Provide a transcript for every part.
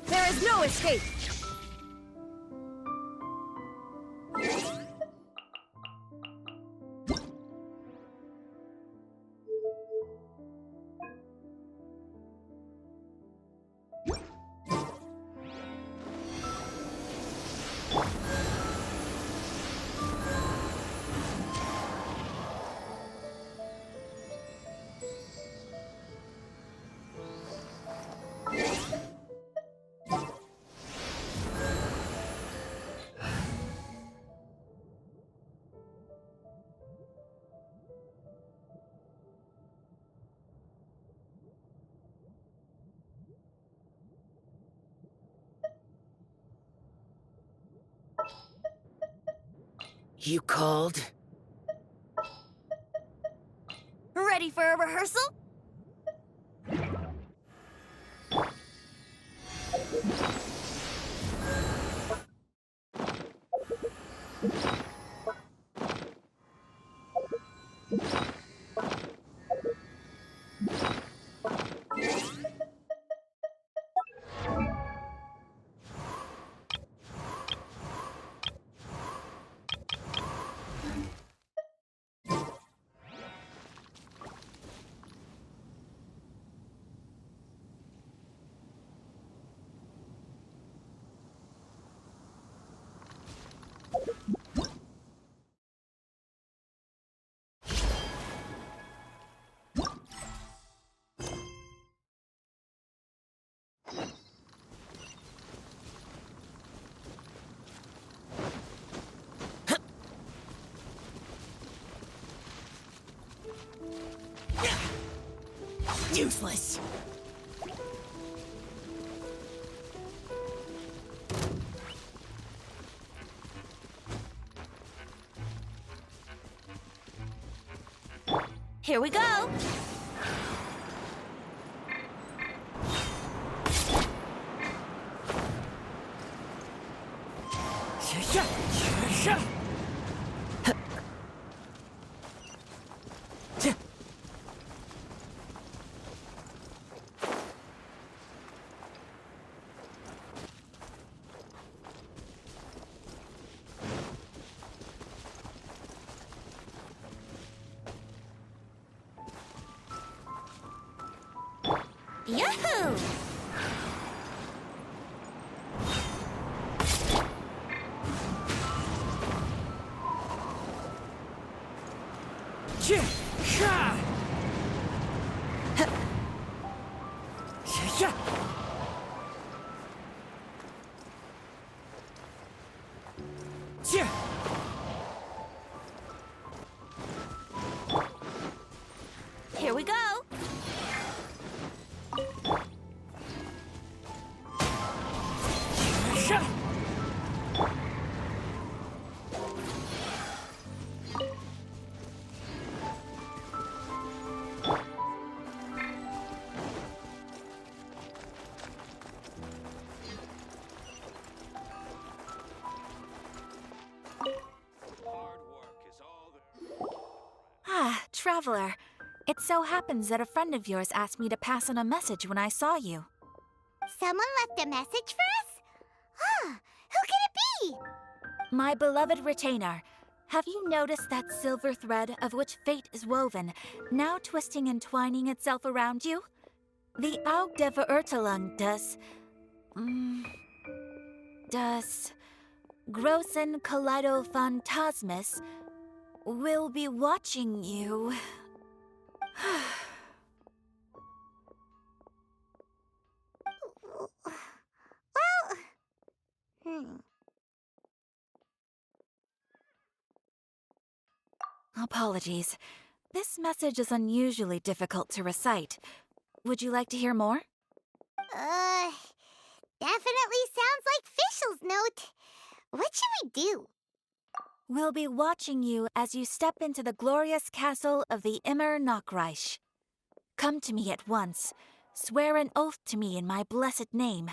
There is no escape! You called? Ready for a rehearsal? Useless. Here we go! Yahoo! Here we go! Traveler, it so happens that a friend of yours asked me to pass on a message when I saw you. Someone left a message for us? Huh, who could it be? My beloved retainer. Have you noticed that silver thread of which fate is woven, now twisting and twining itself around you? The Aug der Verurteilung das Großen Kaleido-Phantasmus will be watching you. Apologies. This message is unusually difficult to recite. Would you like to hear more? Definitely sounds like Fischl's note. What should we do? We'll be watching you as you step into the glorious castle of the Immer Nachreich. Come to me at once, swear an oath to me in my blessed name,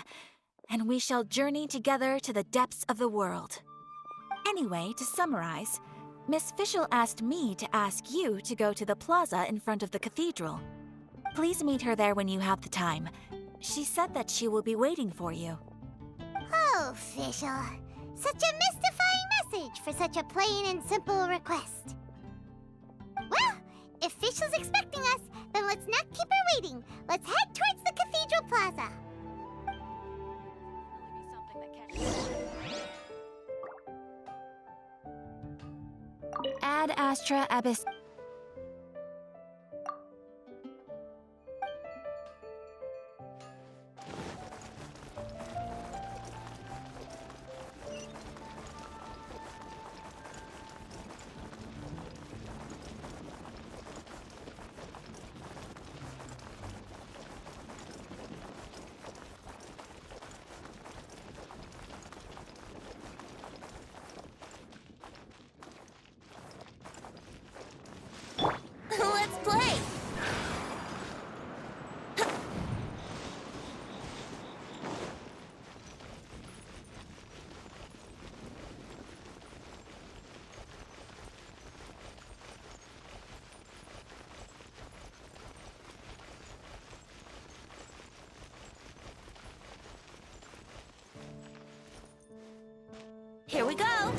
and we shall journey together to the depths of the world. Anyway, to summarize, Miss Fischl asked me to ask you to go to the plaza in front of the cathedral. Please meet her there when you have the time. She said that she will be waiting for you. Oh, Fischl. Such a mystifying message for such a plain and simple request. Well, if Fischl's expecting us, then let's not keep her waiting. Let's head towards the cathedral plaza. Ad Astra Abyss. Let's play! Here we go!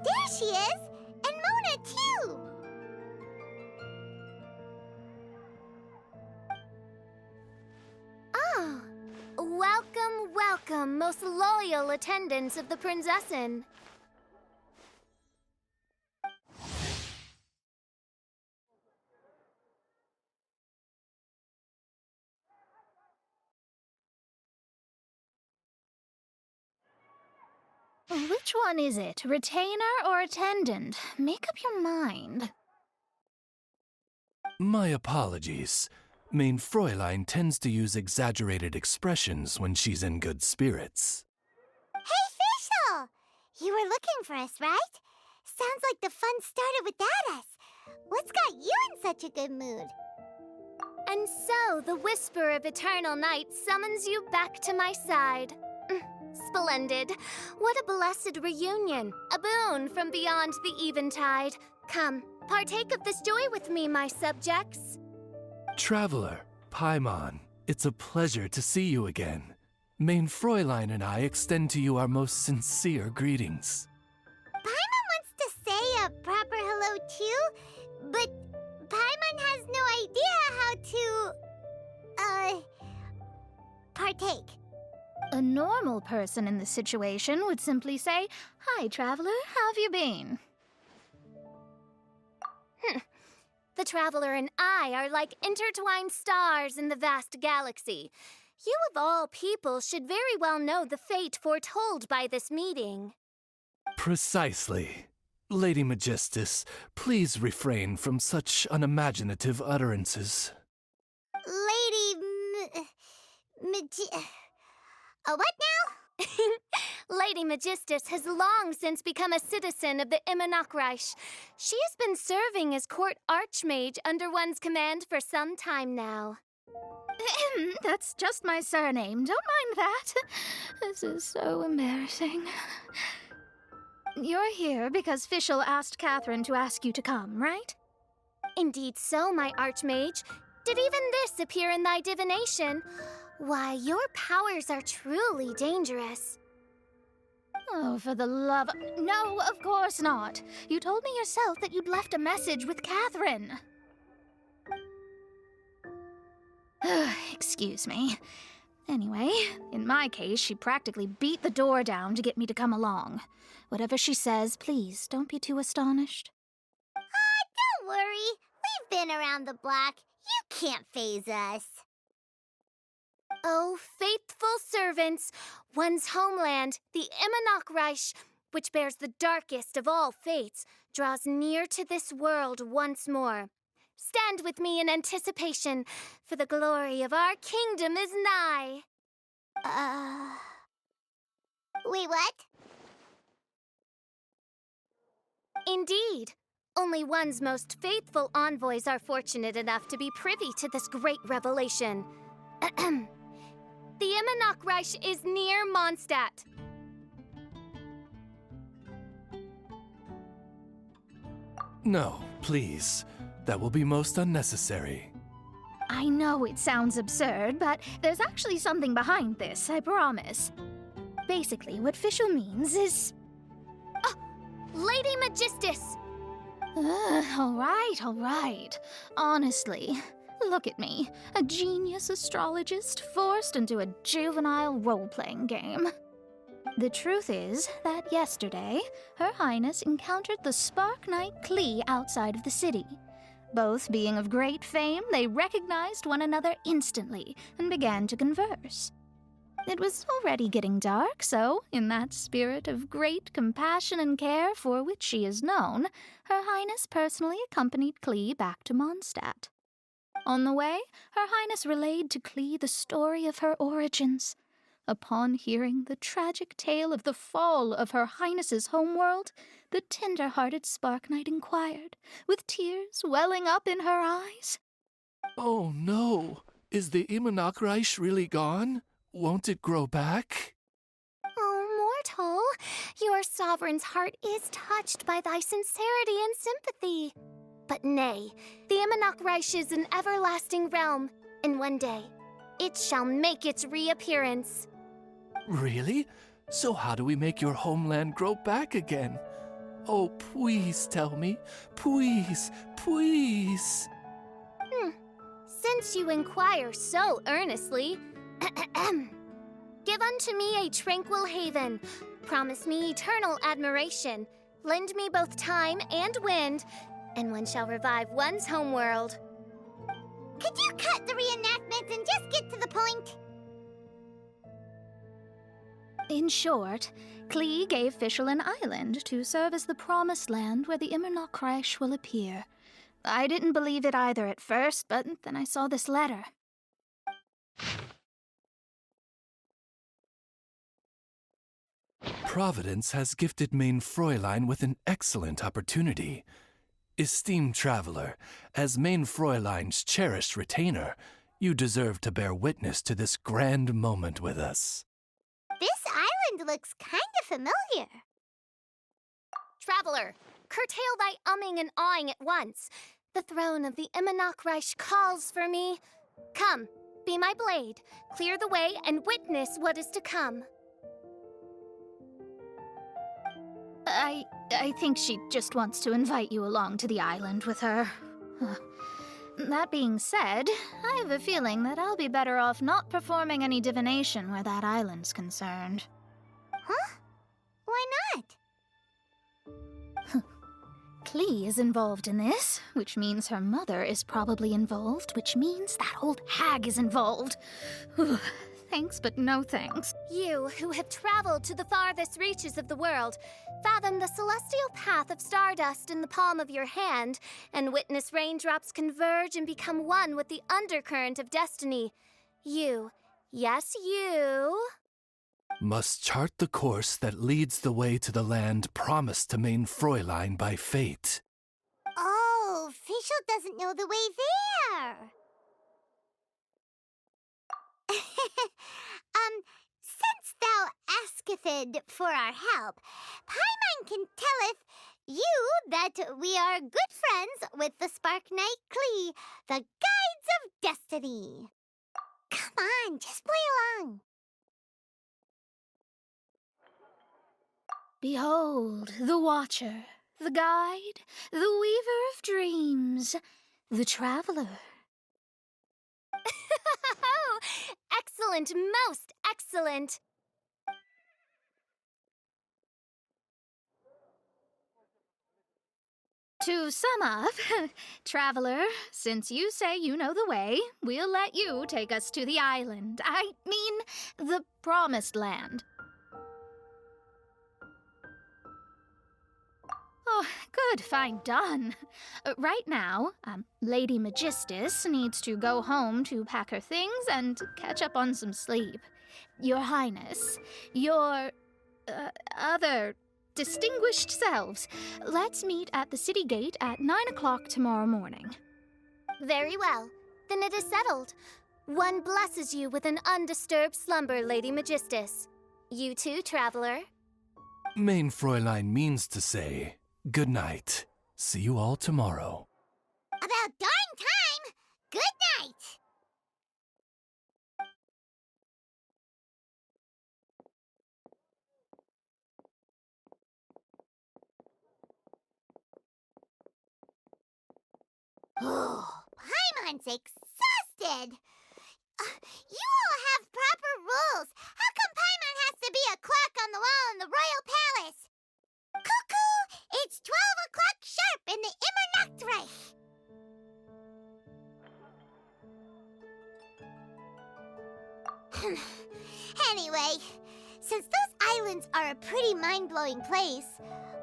There she is! And Mona, too! Oh, welcome, welcome, most loyal attendants of the Prinzessin. Which one is it, retainer or attendant? Make up your mind. My apologies. Mein Fräulein tends to use exaggerated expressions when she's in good spirits. Hey, Fischl! You were looking for us, right? Sounds like the fun started without us. What's got you in such a good mood? And so, the whisper of eternal night summons you back to my side. Splendid. What a blessed reunion. A boon from beyond the eventide. Come, partake of this joy with me, my subjects. Traveler, Paimon, it's a pleasure to see you again. Mein Fräulein and I extend to you our most sincere greetings. Paimon wants to say a proper hello too, but Paimon has no idea how to, partake. A normal person in this situation would simply say, "Hi, traveler, how have you been?" The traveler and I are like intertwined stars in the vast galaxy. You of all people should very well know the fate foretold by this meeting. Precisely. Lady Magistus, please refrain from such unimaginative utterances. Lady what now? Lady Magistus has long since become a citizen of the Immernachtreich. She has been serving as court archmage under one's command for some time now. That's just my surname. Don't mind that. This is so embarrassing. You're here because Fischl asked Catherine to ask you to come, right? Indeed so, my archmage. Did even this appear in thy divination? Why, your powers are truly dangerous. Oh, for the love... No, of course not. You told me yourself that you'd left a message with Catherine. Excuse me. Anyway, in my case, she practically beat the door down to get me to come along. Whatever she says, please, don't be too astonished. Don't worry. We've been around the block. You can't faze us. Oh, faithful servants, one's homeland, the Immernachtreich, which bears the darkest of all fates, draws near to this world once more. Stand with me in anticipation, for the glory of our kingdom is nigh. Wait, what? Indeed. Only one's most faithful envoys are fortunate enough to be privy to this great revelation. The Immernachtreich is near Mondstadt. No, please. That will be most unnecessary. I know it sounds absurd, but there's actually something behind this, I promise. Basically, what Fischl means is... Lady Magistus! All right. Honestly, look at me, a genius astrologist forced into a juvenile role-playing game. The truth is that yesterday, Her Highness encountered the Spark Knight Klee outside of the city. Both being of great fame, they recognized one another instantly and began to converse. It was already getting dark, so, in that spirit of great compassion and care for which she is known, Her Highness personally accompanied Klee back to Mondstadt. On the way, Her Highness relayed to Klee the story of her origins. Upon hearing the tragic tale of the fall of Her Highness's homeworld, the tender-hearted Spark Knight inquired, with tears welling up in her eyes. Oh no! Is the Immernachtreich really gone? Won't it grow back? Oh, mortal, your sovereign's heart is touched by thy sincerity and sympathy. But nay, the Immernachtreich is an everlasting realm, and one day, it shall make its reappearance. Really? So how do we make your homeland grow back again? Oh, please tell me. Please, please. Since you inquire so earnestly, give unto me a tranquil haven, promise me eternal admiration, lend me both time and wind, and one shall revive one's homeworld. Could you cut the reenactment and just get to the point? In short, Klee gave Fischl an island to serve as the promised land where the Immernachtreich will appear. I didn't believe it either at first, but then I saw this letter. Providence has gifted Main Fräulein with an excellent opportunity. Esteemed traveler, as Main Fräulein's cherished retainer, you deserve to bear witness to this grand moment with us. This island looks kind of familiar. Traveler, curtail thy umming and awing at once. The throne of the Immernachtreich calls for me. Come, be my blade, clear the way, and witness what is to come. I think she just wants to invite you along to the island with her. That being said, I have a feeling that I'll be better off not performing any divination where that island's concerned. Huh? Why not? Klee is involved in this, which means her mother is probably involved, which means that old hag is involved. Thanks, but no thanks. You, who have traveled to the farthest reaches of the world, fathom the celestial path of stardust in the palm of your hand, and witness raindrops converge and become one with the undercurrent of destiny. You, yes, you... Must chart the course that leads the way to the land promised to main Fräulein by fate. Oh, Fischl doesn't know the way there. Since thou asketh for our help, Paimon can telleth you that we are good friends with the Spark Knight Klee, the Guides of Destiny. Come on, just play along. Behold, the Watcher, the Guide, the Weaver of Dreams, the Traveler. Excellent, most excellent. To sum up, Traveler, since you say you know the way, we'll let you take us to the island. I mean, the Promised Land. Oh, good, fine, done. Right now, Lady Magistus needs to go home to pack her things and catch up on some sleep. Your Highness, your other distinguished selves, let's meet at the city gate at 9 o'clock tomorrow morning. Very well. Then it is settled. One blesses you with an undisturbed slumber, Lady Magistus. You too, Traveler. Main Fräulein means to say, good night. See you all tomorrow. About darn time! Good night! Oh, Paimon's exhausted! You all have proper rules. How come Paimon has to be a clock on the wall in the royal palace? Cuckoo! It's 12 o'clock sharp in the Immernachtreich! Anyway, since those islands are a pretty mind-blowing place,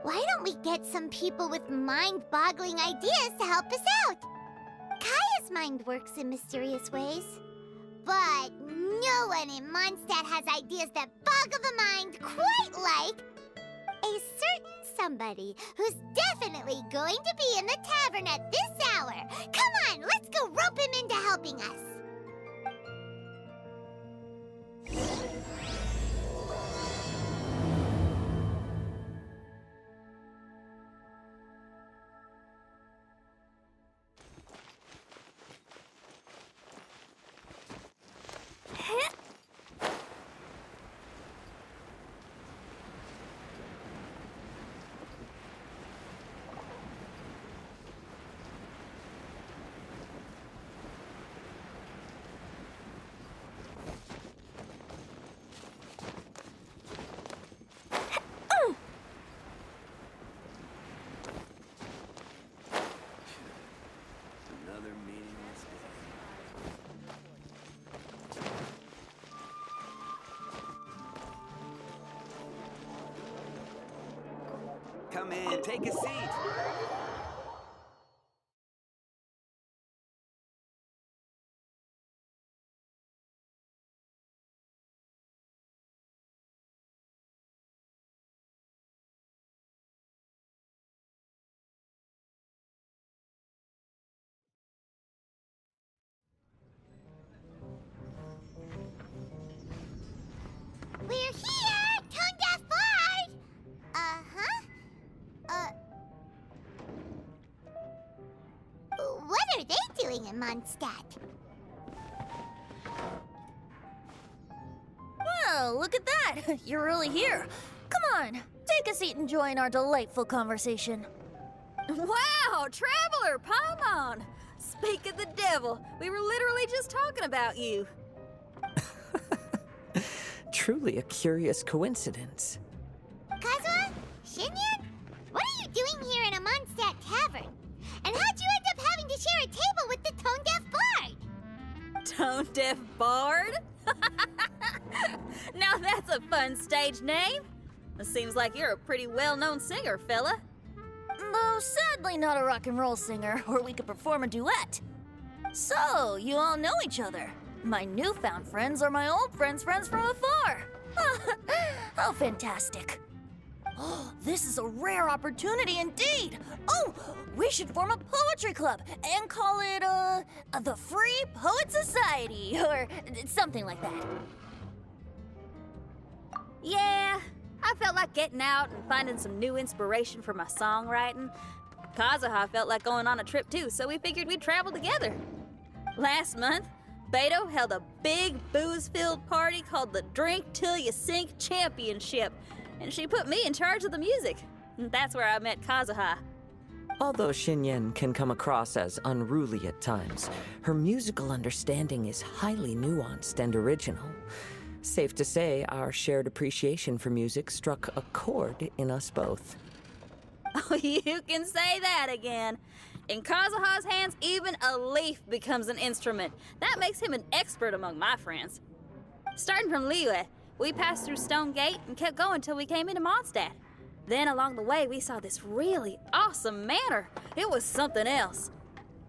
why don't we get some people with mind-boggling ideas to help us out? Kaya's mind works in mysterious ways. But no one in Mondstadt has ideas that boggle the mind quite like a certain somebody who's definitely going to be in the tavern at this hour. Come on, let's go rope him into helping us. Another meaningless day. Come in, take a seat. We're here, Tone-Deaf Bard! What are they doing in Mondstadt? Well, look at that! You're really here. Come on, take a seat and join our delightful conversation. Wow, Traveler, Paimon! Speak of the devil, we were literally just talking about you. Truly a curious coincidence. Kazuha? Shinyan? What are you doing here in a Mondstadt tavern? And how'd you end up having to share a table with the Tone-Deaf Bard? Tone-Deaf Bard? Now that's a fun stage name. It seems like you're a pretty well-known singer, fella. Though sadly not a rock and roll singer, or we could perform a duet. So, you all know each other. My newfound friends are my old friends' friends from afar. How fantastic. Oh, this is a rare opportunity indeed. Oh, we should form a poetry club and call it, the Free Poet Society, or something like that. Yeah, I felt like getting out and finding some new inspiration for my songwriting. Kazuha felt like going on a trip too, so we figured we'd travel together. Last month, Beto held a big booze-filled party called the Drink Till You Sink Championship, and she put me in charge of the music. And that's where I met Kazuha. Although Xinyan can come across as unruly at times, her musical understanding is highly nuanced and original. Safe to say, our shared appreciation for music struck a chord in us both. Oh, you can say that again. In Kazuha's hands, even a leaf becomes an instrument. That makes him an expert among my friends. Starting from Liyue, we passed through Stone Gate and kept going till we came into Mondstadt. Then along the way, we saw this really awesome manor. It was something else.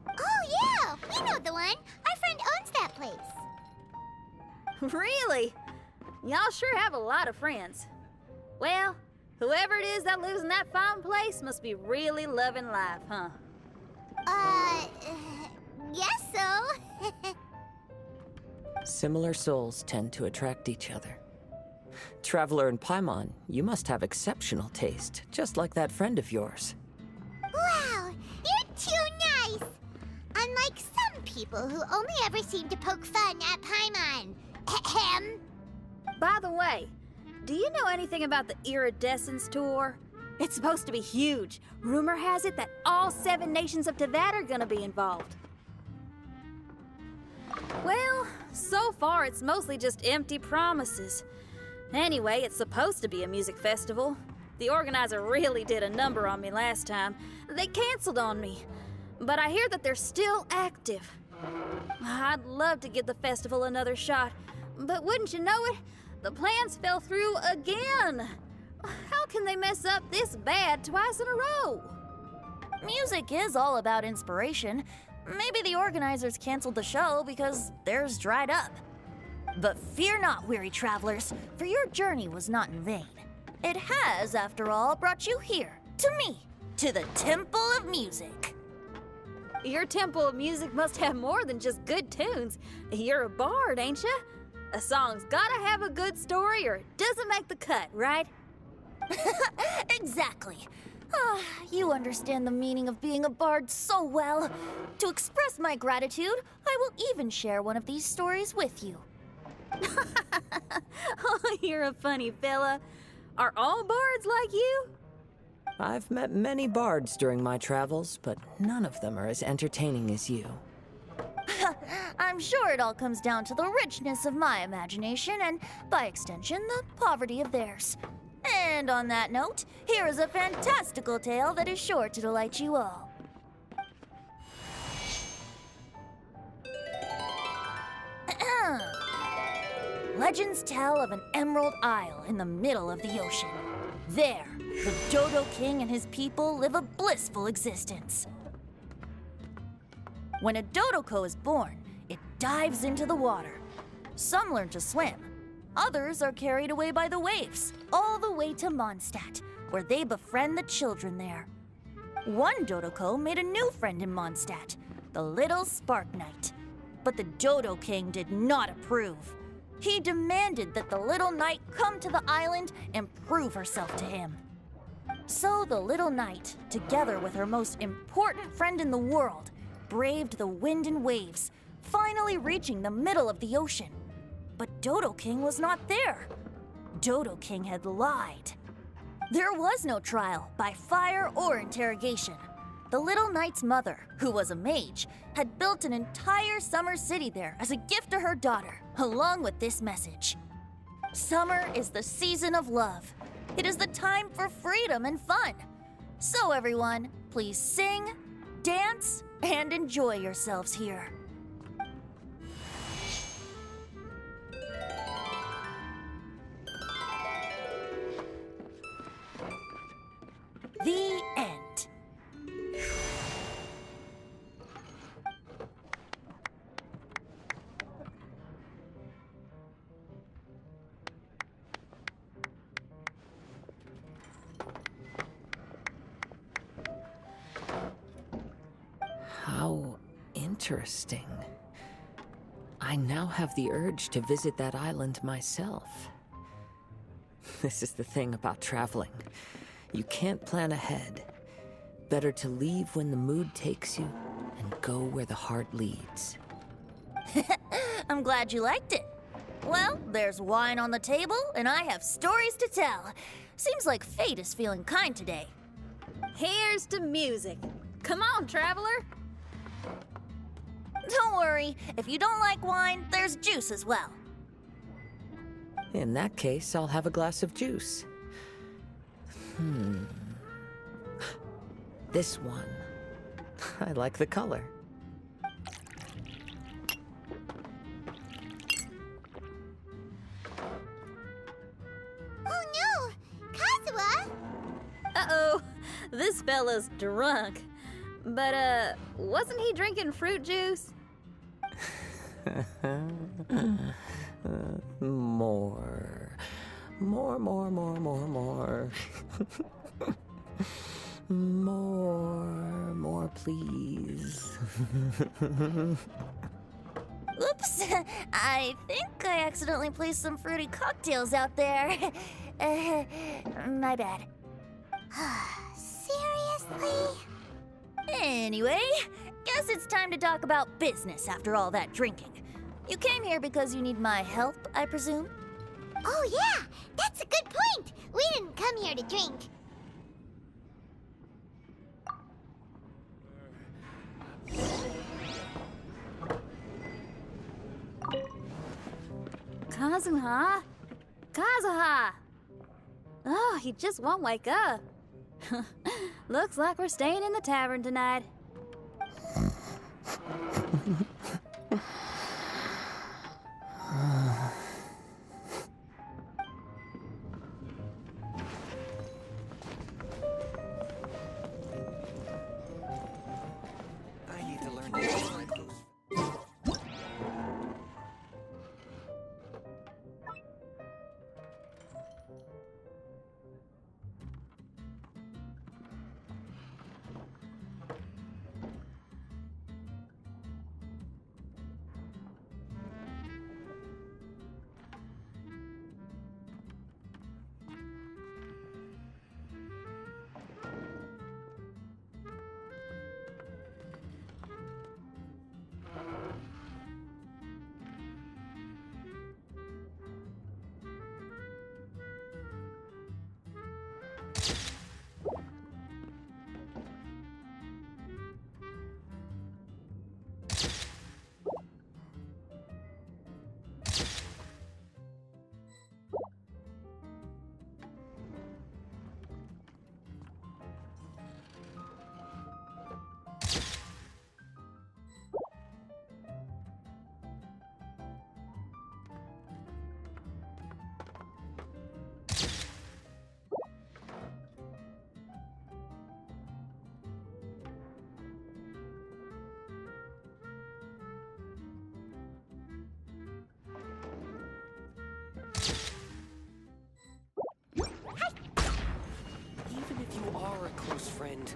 Oh, yeah, we know the one. Our friend owns that place. Really? Y'all sure have a lot of friends. Well, whoever it is that lives in that fine place must be really loving life, huh? Guess so. Similar souls tend to attract each other. Traveler and Paimon, you must have exceptional taste, just like that friend of yours. Wow, you're too nice. Unlike some people who only ever seem to poke fun at Paimon. Ahem. By the way, do you know anything about the Iridescence Tour? It's supposed to be huge. Rumor has it that all 7 nations of Tevat are gonna be involved. Well, so far it's mostly just empty promises. Anyway, it's supposed to be a music festival. The organizer really did a number on me last time. They canceled on me. But I hear that they're still active. I'd love to give the festival another shot. But wouldn't you know it, the plans fell through again. How can they mess up this bad twice in a row? Music is all about inspiration. Maybe the organizers canceled the show because theirs dried up. But fear not, weary travelers, for your journey was not in vain. It has, after all, brought you here, to me, to the Temple of Music. Your Temple of Music must have more than just good tunes. You're a bard, ain't ya? A song's gotta have a good story or it doesn't make the cut, right? Exactly. Ah, you understand the meaning of being a bard so well. To express my gratitude, I will even share one of these stories with you. Oh, you're a funny fella. Are all bards like you? I've met many bards during my travels, but none of them are as entertaining as you. I'm sure it all comes down to the richness of my imagination and, by extension, the poverty of theirs. And on that note, here is a fantastical tale that is sure to delight you all. Legends tell of an emerald isle in the middle of the ocean. There, the Dodo King and his people live a blissful existence. When a Dodoko is born, it dives into the water. Some learn to swim. Others are carried away by the waves, all the way to Mondstadt, where they befriend the children there. One Dodoko made a new friend in Mondstadt, the little Spark Knight. But the Dodo King did not approve. He demanded that the little knight come to the island and prove herself to him. So the little knight, together with her most important friend in the world, braved the wind and waves, finally reaching the middle of the ocean. But Dodo King was not there. Dodo King had lied. There was no trial by fire or interrogation. The little knight's mother, who was a mage, had built an entire summer city there as a gift to her daughter, along with this message. Summer is the season of love. It is the time for freedom and fun. So everyone, please sing, dance, and enjoy yourselves here. The end. Interesting. I now have the urge to visit that island myself. This is the thing about traveling. You can't plan ahead. Better to leave when the mood takes you and go where the heart leads. I'm glad you liked it. Well, there's wine on the table, and I have stories to tell. Seems like fate is feeling kind today. Here's to music. Come on, traveler. Don't worry, if you don't like wine, there's juice as well. In that case, I'll have a glass of juice. This one. I like the color. Oh no! Kazuha! Uh-oh, this fella's drunk. But, wasn't he drinking fruit juice? More. More, please. Oops, I think I accidentally placed some fruity cocktails out there. My bad. Seriously? Anyway, guess it's time to talk about business after all that drinking. You came here because you need my help, I presume? Oh yeah, that's a good point. We didn't come here to drink. Kazuha? Kazuha! Oh, he just won't wake up. Looks like we're staying in the tavern tonight. I need to learn to act like those. Even if you are a close friend,